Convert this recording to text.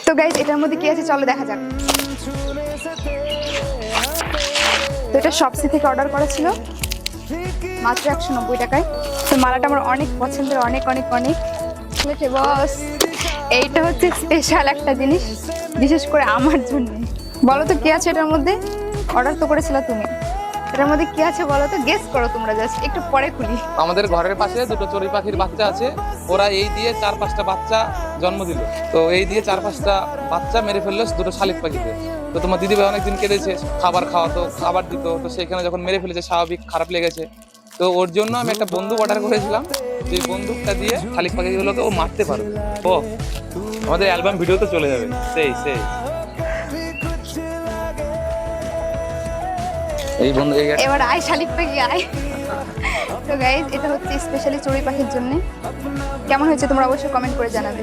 তো গাইস এটার মধ্যে কি আছে চলো দেখা যাক। তো এটা শপসি থেকে অর্ডার করা ছিল মাত্র 190 টাকায়। তো মালাটা আমার অনেক পছন্দের, অনেক অনেক অনেক। বস এইটা হচ্ছে স্পেশাল একটা জিনিস, বিশেষ করে আমার জন্য। বলো তো কি আছে এটার মধ্যে? অর্ডার তো করেছিল তুমি, এটার মধ্যে কি আছে বলো তো? গেস করো তোমরা, জাস্ট একটু পরে খুলি। আমাদের ঘরের পাশে দুটো চড়ুই পাখির বাচ্চা আছে, ওরা এই দিয়ে 4-5টা বাচ্চা জন্ম দিল। তো এই দিয়ে 4-5টা বাচ্চা মেরে ফেললো দুটো শালিক পাখিতে। তো তোমার দিদিভাই অনেকদিন কেঁদেছে, খাবার খাওয়াতো, খাবার দিত, তো সেখানে যখন মেরে ফেলেছে স্বাভাবিক খারাপ লেগেছে। তো ওর জন্য আমি একটা বন্দুক অর্ডার করেছিলাম, যে বন্দুকটা দিয়ে শালিক পাখিগুলোকে ও মারতে পারবে। ও আমাদের অ্যালবাম ভিডিওতে চলে যাবে। সেই সেই এই বন্ধু এবার আয় শালিক পাখি আয়। তো গাইজ এটা হচ্ছে স্পেশালি চড়ুই পাখির জন্য। কেমন হয়েছে তোমরা অবশ্যই কমেন্ট করে জানাবে।